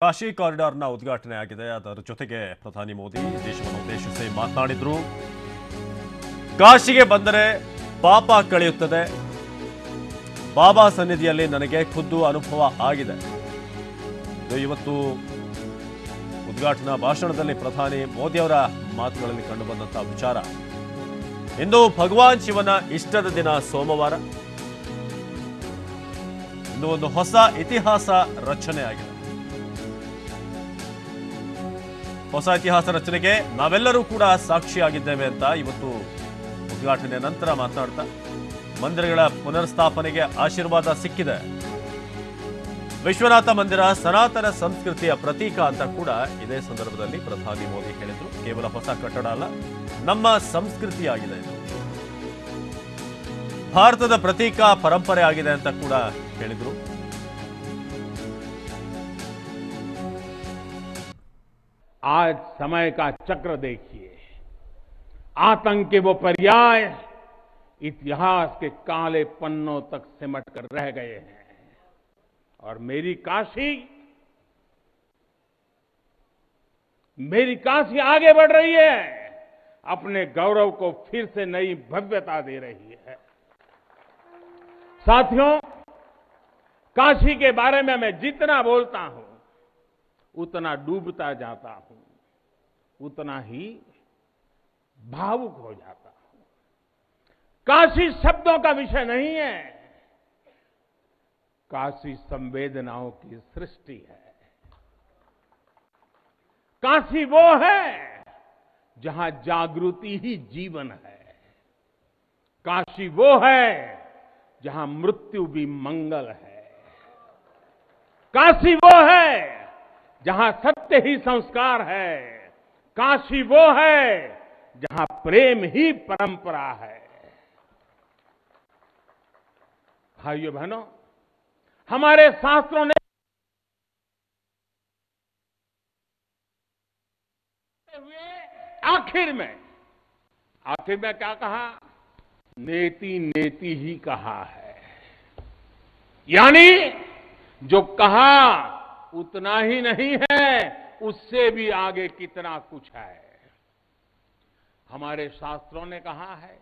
ಕಾಶಿ ಕಾರಿಡಾರ್ನ ಉದ್ಘಾಟನೆ ಆಗಿದೆ. ಅದರ ಜೊತೆಗೆ ಪ್ರಧಾನಿ ಮೋದಿ ದೇಶವನ್ನು ಉದ್ದೇಶಿಸಿ ಮಾತನಾಡಿದರು. ಕಾಶಿಗೆ ಬಂದರೆ ಪಾಪ ಕಳೆಯುತ್ತದೆ. ಬಾಬಾ ಸನ್ನಿಧಿಯಲ್ಲಿ ನನಗೆ ಖುದ್ದು ಅನುಭವ ಆಗಿದೆ. ಇವತ್ತು ಉದ್ಘಾಟನಾ ಭಾಷಣದಲ್ಲಿ ಪ್ರಧಾನಿ ಮೋದಿ ಅವರ ಮಾತುಗಳಲ್ಲಿ ಕಂಡುಬಂದಂತಹ ವಿಚಾರ. ಇಂದು ಭಗವಾನ್ ಶಿವನ ಇಷ್ಟದ ದಿನ ಸೋಮವಾರ. ಇಂದು ಒಂದು ಹೊಸ ಇತಿಹಾಸ ರಚನೆ ಆಗಿದೆ. ಹೊಸ ಇತಿಹಾಸ ರಚನೆಗೆ ನಾವೆಲ್ಲರೂ ಕೂಡ ಸಾಕ್ಷಿಯಾಗಿದ್ದೇವೆ ಅಂತ ಇವತ್ತು ಉದ್ಘಾಟನೆ ನಂತರ ಮಾತನಾಡ್ತಾ ಮಂದಿರಗಳ ಪುನರ್ಸ್ಥಾಪನೆಗೆ ಆಶೀರ್ವಾದ ಸಿಕ್ಕಿದೆ. ವಿಶ್ವನಾಥ ಮಂದಿರ ಸನಾತನ ಸಂಸ್ಕೃತಿಯ ಪ್ರತೀಕ ಅಂತ ಕೂಡ ಇದೇ ಸಂದರ್ಭದಲ್ಲಿ ಪ್ರಧಾನಿ ಮೋದಿ ಹೇಳಿದ್ರು. ಕೇವಲ ಹೊಸ ಕಟ್ಟಡ ಅಲ್ಲ, ನಮ್ಮ ಸಂಸ್ಕೃತಿಯಾಗಿದೆ, ಭಾರತದ ಪ್ರತೀಕ ಪರಂಪರೆ ಆಗಿದೆ ಅಂತ ಕೂಡ ಹೇಳಿದ್ರು. आज समय का चक्र देखिए। आतंक के वो पर्याय इतिहास के काले पन्नों तक सिमट कर रह गए हैं और मेरी काशी आगे बढ़ रही है, अपने गौरव को फिर से नई भव्यता दे रही है। साथियों, काशी के बारे में मैं जितना बोलता हूं उतना डूबता जाता हूं, उतना ही भावुक हो जाता हूं। काशी शब्दों का विषय नहीं है, काशी संवेदनाओं की सृष्टि है। काशी वो है जहां जागृति ही जीवन है। काशी वो है जहां मृत्यु भी मंगल है। काशी वो है जहां सत्य ही संस्कार है। काशी वो है जहां प्रेम ही परंपरा है। भाइयों बहनों, हमारे शास्त्रों ने आखिर में क्या कहा? नेति नेति ही कहा है। यानी जो कहा उतना ही नहीं है, उससे भी आगे कितना कुछ है। हमारे शास्त्रों ने कहा है,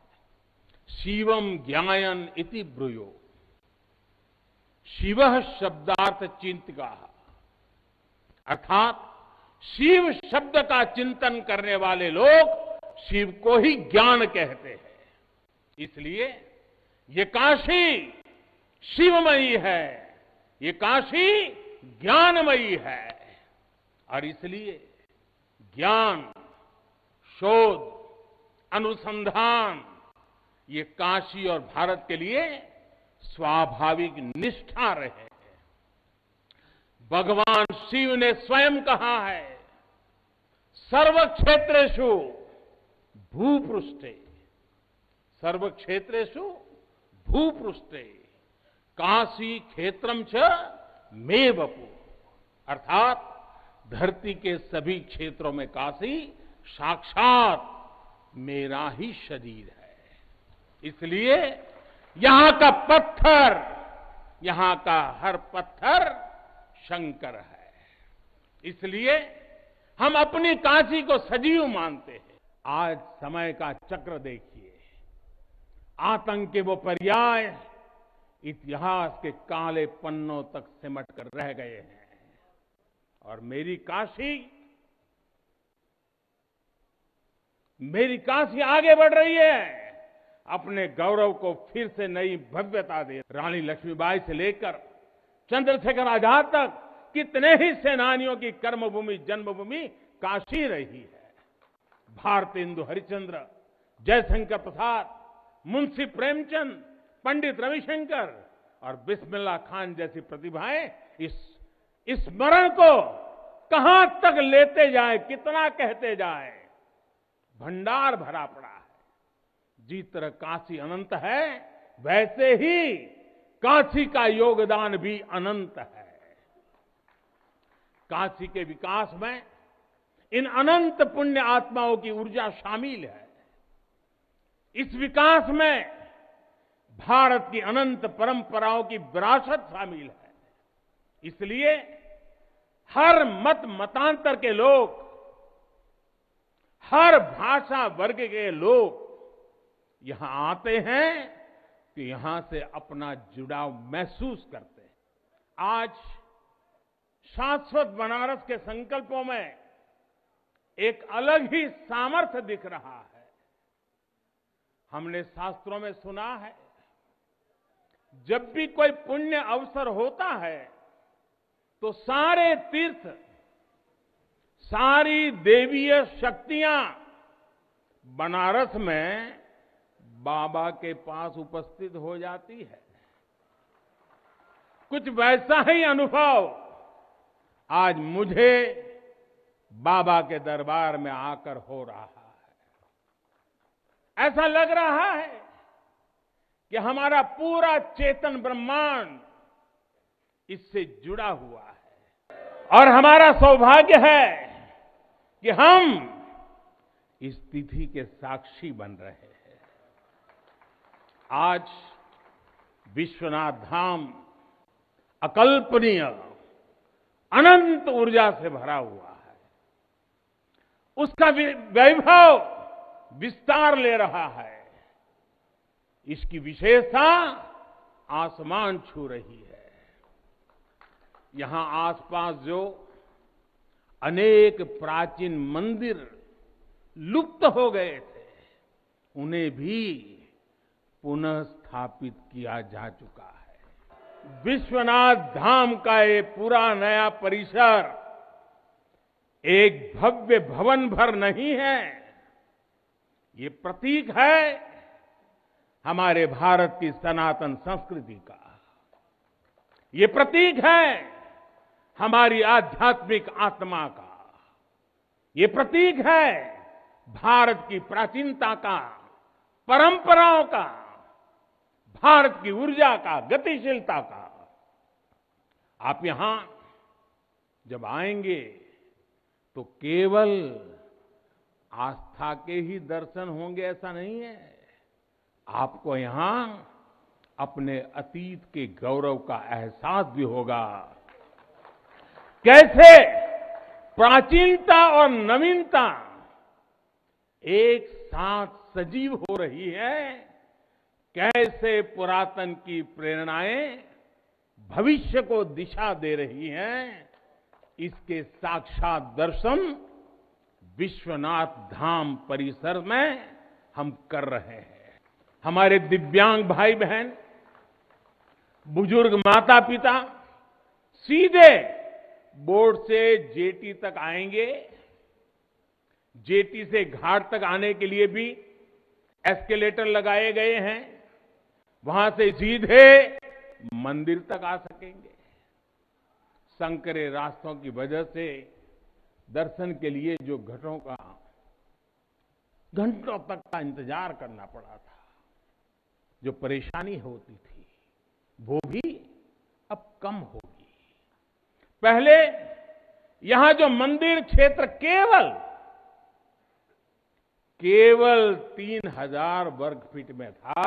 शिवम ज्ञायन इति ब्रूयो। शिव शब्दार्थ चिंतका, अर्थात शिव शब्द का चिंतन करने वाले लोग शिव को ही ज्ञान कहते हैं। इसलिए ये काशी शिवमयी है, ये काशी ज्ञानमयी है। और इसलिए ज्ञान, शोध, अनुसंधान ये काशी और भारत के लिए स्वाभाविक निष्ठा रहे। भगवान शिव ने स्वयं कहा है, सर्व क्षेत्रेषु भूपृष्ठे, सर्व क्षेत्रेषु भूपृष्ठे काशी क्षेत्रम च मे वपु। अर्थात धरती के सभी क्षेत्रों में काशी साक्षात मेरा ही शरीर है। इसलिए यहां का पत्थर, यहां का हर पत्थर शंकर है। इसलिए हम अपनी काशी को सजीव मानते हैं। आज समय का चक्र देखिए। आतंक के वो पर्याय इतिहास के काले पन्नों तक सिमट कर रह गए हैं और मेरी काशी आगे बढ़ रही है, अपने गौरव को फिर से नई भव्यता दे। रानी लक्ष्मीबाई से लेकर चंद्रशेखर आजाद तक कितने ही सेनानियों की कर्मभूमि जन्मभूमि काशी रही है। भारतेंदु हरिश्चंद्र, जयशंकर प्रसाद, मुंशी प्रेमचंद, पंडित रविशंकर और बिस्मिल्लाह खान जैसी प्रतिभाएं इस स्मरण को कहां तक लेते जाए, कितना कहते जाए, भंडार भरा पड़ा है। जिस तरह काशी अनंत है, वैसे ही काशी का योगदान भी अनंत है। काशी के विकास में इन अनंत पुण्य आत्माओं की ऊर्जा शामिल है। इस विकास में भारत की अनंत परंपराओं की विरासत शामिल है। इसलिए हर मत मतांतर के लोग, हर भाषा वर्ग के लोग यहां आते हैं तो यहां से अपना जुड़ाव महसूस करते हैं। आज शाश्वत बनारस के संकल्पों में एक अलग ही सामर्थ्य दिख रहा है। हमने शास्त्रों में सुना है, जब भी कोई पुण्य अवसर होता है तो सारे तीर्थ, सारी देवीय शक्तियां बनारस में बाबा के पास उपस्थित हो जाती है। कुछ वैसा ही अनुभव आज मुझे बाबा के दरबार में आकर हो रहा है। ऐसा लग रहा है कि हमारा पूरा चेतन ब्रह्मांड इससे जुड़ा हुआ है और हमारा सौभाग्य है कि हम इस तिथि के साक्षी बन रहे हैं। आज विश्वनाथ धाम अकल्पनीय अनंत ऊर्जा से भरा हुआ है। उसका वैभव विस्तार ले रहा है। इसकी विशेषता आसमान छू रही है। यहां आसपास जो अनेक प्राचीन मंदिर लुप्त हो गए थे, उन्हें भी पुनः स्थापित किया जा चुका है। विश्वनाथ धाम का ये पूरा नया परिसर एक भव्य भवन भर नहीं है, ये प्रतीक है हमारे भारत की सनातन संस्कृति का। ये प्रतीक है हमारी आध्यात्मिक आत्मा का। ये प्रतीक है भारत की प्राचीनता का, परंपराओं का, भारत की ऊर्जा का, गतिशीलता का। आप यहां जब आएंगे तो केवल आस्था के ही दर्शन होंगे ऐसा नहीं है। आपको यहां अपने अतीत के गौरव का एहसास भी होगा। कैसे प्राचीनता और नवीनता एक साथ सजीव हो रही है, कैसे पुरातन की प्रेरणाएं भविष्य को दिशा दे रही हैं, इसके साक्षात दर्शन विश्वनाथ धाम परिसर में हम कर रहे हैं। हमारे दिव्यांग भाई बहन, बुजुर्ग माता पिता सीधे बोर्ड से जेटी तक आएंगे। जेटी से घाट तक आने के लिए भी एस्केलेटर लगाए गए हैं। वहां से सीधे मंदिर तक आ सकेंगे। संकरे रास्तों की वजह से दर्शन के लिए जो घंटों तक का इंतजार करना पड़ा था, जो परेशानी होती थी, वो भी अब कम होगी। पहले यहां जो मंदिर क्षेत्र केवल 3000 वर्ग फीट में था,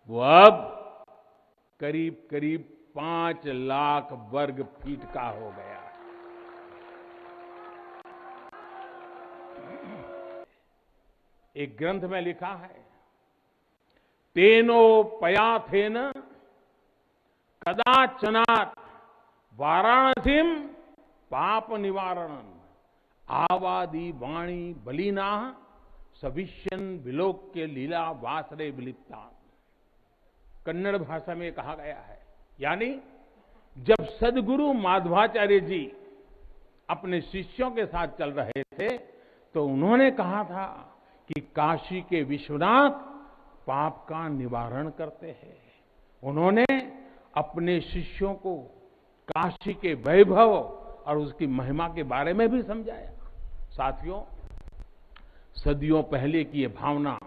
वो अब करीब करीब 5 लाख वर्ग फीट का हो गया। एक ग्रंथ में लिखा है, तेनो पयाथेन कदाचनात् वाराणसीम पाप निवारणम आवादी वाणी बलिना सविष्यन विलोक्य लीला वासरे विलिप्ता। कन्नड़ भाषा में कहा गया है, यानी जब सदगुरु माधवाचार्य जी अपने शिष्यों के साथ चल रहे थे तो उन्होंने कहा था कि काशी के विश्वनाथ पाप का निवारण करते हैं। उन्होंने अपने शिष्यों को काशी के वैभव और उसकी महिमा के बारे में भी समझाया। साथियों, सदियों पहले की ये भावना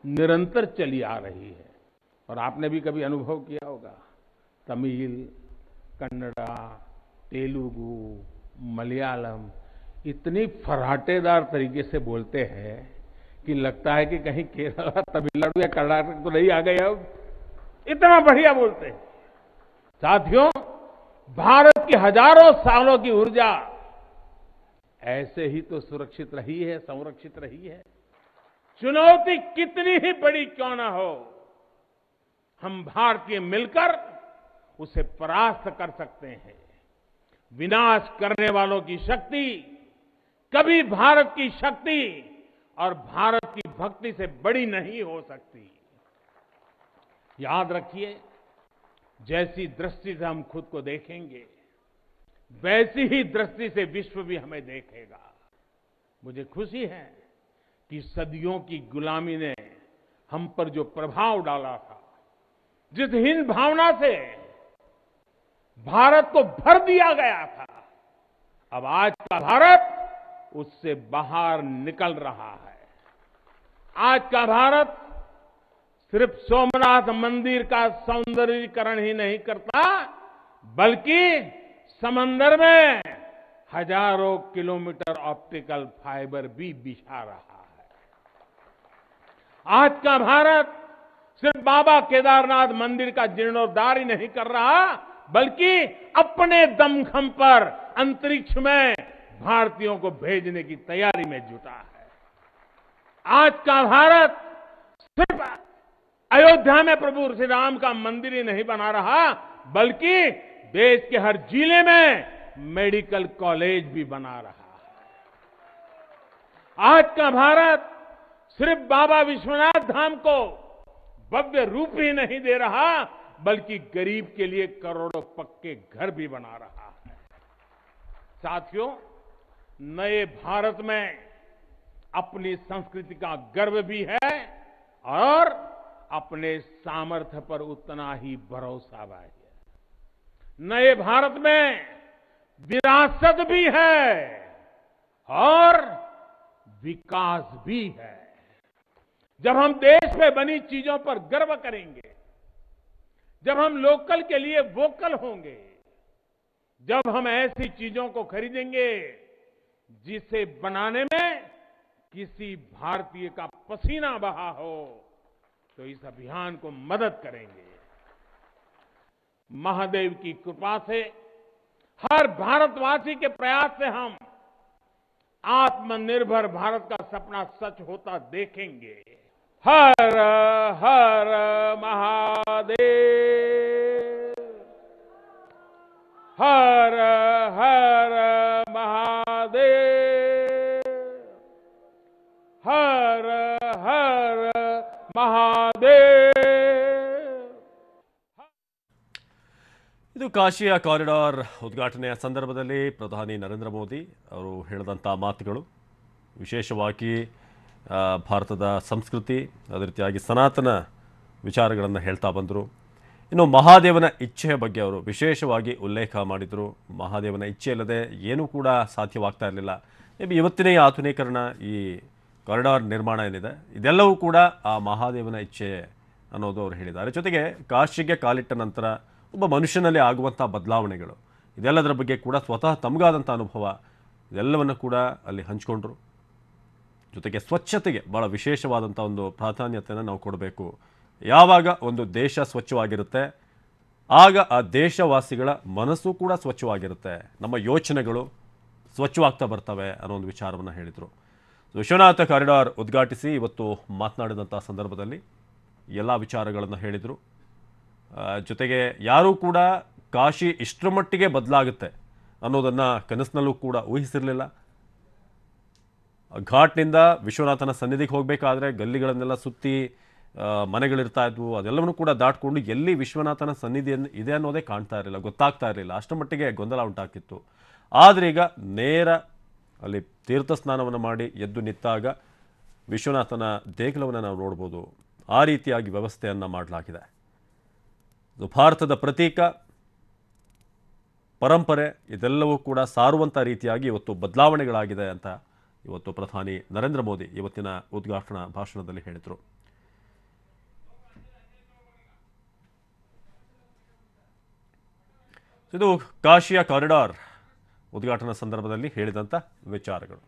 निरंतर चली आ रही है और आपने भी कभी अनुभव किया होगा। तमिल, कन्नड़ा, तेलुगु, मलयालम इतनी फर्राटेदार तरीके से बोलते हैं कि लगता है कि कहीं केरला, तमिलनाडु या कर्नाटक तो नहीं आ गए। अब इतना बढ़िया बोलते हैं। साथियों, भारत की हजारों सालों की ऊर्जा ऐसे ही तो सुरक्षित रही है, संरक्षित रही है। चुनौती कितनी ही बड़ी क्यों ना हो, हम भारतीय मिलकर उसे परास्त कर सकते हैं। विनाश करने वालों की शक्ति कभी भारत की शक्ति और भारत की भक्ति से बड़ी नहीं हो सकती। याद रखिए, जैसी दृष्टि से हम खुद को देखेंगे, वैसी ही दृष्टि से विश्व भी हमें देखेगा। मुझे खुशी है कि सदियों की गुलामी ने हम पर जो प्रभाव डाला था, जिस हीन भावना से भारत को भर दिया गया था, अब आज का भारत उससे बाहर निकल रहा है। आज का भारत सिर्फ सोमनाथ मंदिर का सौंदर्यीकरण ही नहीं करता, बल्कि समंदर में हजारों किलोमीटर ऑप्टिकल फाइबर भी बिछा रहा है। आज का भारत सिर्फ बाबा केदारनाथ मंदिर का जीर्णोद्धार ही नहीं कर रहा, बल्कि अपने दमखम पर अंतरिक्ष में भारतीयों को भेजने की तैयारी में जुटा है। आज का भारत सिर्फ अयोध्या में प्रभु श्री राम का मंदिर ही नहीं बना रहा, बल्कि देश के हर जिले में मेडिकल कॉलेज भी बना रहा है। आज का भारत सिर्फ बाबा विश्वनाथ धाम को भव्य रूप ही नहीं दे रहा, बल्कि गरीब के लिए करोड़ों पक्के घर भी बना रहा है। साथियों, नए भारत में अपनी संस्कृति का गर्व भी है और अपने सामर्थ्य पर उतना ही भरोसा भी है। नए भारत में विरासत भी है और विकास भी है। जब हम देश में बनी चीजों पर गर्व करेंगे, जब हम लोकल के लिए वोकल होंगे, जब हम ऐसी चीजों को खरीदेंगे जिसे बनाने में किसी भारतीय का पसीना बहा हो, तो इस अभियान को मदद करेंगे। महादेव की कृपा से, हर भारतवासी के प्रयास से हम आत्मनिर्भर भारत का सपना सच होता देखेंगे। हर हर महादेव, हर हर महादेव, हर हर महादेव। ಇದು ಕಾಶಿಯ ಕಾರಿಡಾರ್ ಉದ್ಘಾಟನೆಯ ಸಂದರ್ಭದಲ್ಲಿ ಪ್ರಧಾನಿ ನರೇಂದ್ರ ಮೋದಿ ಅವರು ಹೇಳಿದಂಥ ಮಾತುಗಳು ವಿಶೇಷವಾಗಿ ಭಾರತದ ಸಂಸ್ಕೃತಿ, ಅದೇ ರೀತಿಯಾಗಿ ಸನಾತನ ವಿಚಾರಗಳನ್ನು ಹೇಳ್ತಾ ಬಂದರು. ಇನ್ನು ಮಹಾದೇವನ ಇಚ್ಛೆಯ ಬಗ್ಗೆ ಅವರು ವಿಶೇಷವಾಗಿ ಉಲ್ಲೇಖ ಮಾಡಿದರು. ಮಹಾದೇವನ ಇಚ್ಛೆ ಇಲ್ಲದೆ ಏನೂ ಕೂಡ ಸಾಧ್ಯವಾಗ್ತಾ ಇರಲಿಲ್ಲ. ಇವತ್ತಿನ ಈ ಆಧುನೀಕರಣ, ಈ ಕಾರಿಡಾರ್ ನಿರ್ಮಾಣ ಏನಿದೆ, ಇದೆಲ್ಲವೂ ಕೂಡ ಆ ಮಹಾದೇವನ ಇಚ್ಛೆ ಅನ್ನೋದು ಅವರು ಹೇಳಿದ್ದಾರೆ. ಜೊತೆಗೆ ಕಾಶಿಗೆ ಕಾಲಿಟ್ಟ ನಂತರ ಒಬ್ಬ ಮನುಷ್ಯನಲ್ಲಿ ಆಗುವಂಥ ಬದಲಾವಣೆಗಳು, ಇದೆಲ್ಲದರ ಬಗ್ಗೆ ಕೂಡ ಸ್ವತಃ ತಮಗಾದಂಥ ಅನುಭವ, ಇದೆಲ್ಲವನ್ನು ಕೂಡ ಅಲ್ಲಿ ಹಂಚಿಕೊಂಡ್ರು. ಜೊತೆಗೆ ಸ್ವಚ್ಛತೆಗೆ ಭಾಳ ವಿಶೇಷವಾದಂಥ ಒಂದು ಪ್ರಾಧಾನ್ಯತೆಯನ್ನು ನಾವು ಕೊಡಬೇಕು. ಯಾವಾಗ ಒಂದು ದೇಶ ಸ್ವಚ್ಛವಾಗಿರುತ್ತೆ, ಆಗ ಆ ದೇಶವಾಸಿಗಳ ಮನಸ್ಸು ಕೂಡ ಸ್ವಚ್ಛವಾಗಿರುತ್ತೆ, ನಮ್ಮ ಯೋಚನೆಗಳು ಸ್ವಚ್ಛವಾಗ್ತಾ ಬರ್ತವೆ ಅನ್ನೋ ಒಂದು ವಿಚಾರವನ್ನು ಹೇಳಿದರು. ವಿಶ್ವನಾಥ ಕಾರಿಡಾರ್ ಉದ್ಘಾಟಿಸಿ ಇವತ್ತು ಮಾತನಾಡಿದಂಥ ಸಂದರ್ಭದಲ್ಲಿ ಎಲ್ಲ ವಿಚಾರಗಳನ್ನು ಹೇಳಿದರು. ಜೊತೆಗೆ ಯಾರೂ ಕೂಡ ಕಾಶಿ ಇಷ್ಟರ ಮಟ್ಟಿಗೆ ಬದಲಾಗುತ್ತೆ ಅನ್ನೋದನ್ನು ಕನಸಿನಲ್ಲೂ ಕೂಡ ಊಹಿಸಿರಲಿಲ್ಲ. ಘಾಟ್ನಿಂದ ವಿಶ್ವನಾಥನ ಸನ್ನಿಧಿಗೆ ಹೋಗಬೇಕಾದ್ರೆ ಗಲ್ಲಿಗಳನ್ನೆಲ್ಲ ಸುತ್ತಿ ಮನೆಗಳಿರ್ತಾ ಇದ್ವು, ಅದೆಲ್ಲವನ್ನೂ ಕೂಡ ದಾಟ್ಕೊಂಡು ಎಲ್ಲಿ ವಿಶ್ವನಾಥನ ಸನ್ನಿಧಿ ಇದೆ ಅನ್ನೋದೇ ಕಾಣ್ತಾ ಇರಲಿಲ್ಲ, ಗೊತ್ತಾಗ್ತಾ ಇರಲಿಲ್ಲ. ಅಷ್ಟರ ಮಟ್ಟಿಗೆ ಗೊಂದಲ ಉಂಟಾಗ್ತಿತ್ತು. ಆದರೆ ಈಗ ನೇರ ಅಲ್ಲಿ ತೀರ್ಥ ಸ್ನಾನವನ್ನು ಮಾಡಿ ಎದ್ದು ನಿಂತಾಗ ವಿಶ್ವನಾಥನ ದೇಗುಲವನ್ನು ನಾವು ನೋಡ್ಬೋದು. ಆ ರೀತಿಯಾಗಿ ವ್ಯವಸ್ಥೆಯನ್ನು ಮಾಡಲಾಗಿದೆ. ಇದು ಭಾರತದ ಪ್ರತೀಕ, ಪರಂಪರೆ, ಇದೆಲ್ಲವೂ ಕೂಡ ಸಾರುವಂಥ ರೀತಿಯಾಗಿ ಇವತ್ತು ಬದಲಾವಣೆಗಳಾಗಿದೆ ಅಂತ ಇವತ್ತು ಪ್ರಧಾನಿ ನರೇಂದ್ರ ಮೋದಿ ಇವತ್ತಿನ ಉದ್ಘಾಟನಾ ಭಾಷಣದಲ್ಲಿ ಹೇಳಿದರು. ಇದು ಕಾಶಿಯ ಕಾರಿಡಾರ್ ಉದ್ಘಾಟನಾ ಸಂದರ್ಭದಲ್ಲಿ ಹೇಳಿದಂಥ ವಿಚಾರಗಳು.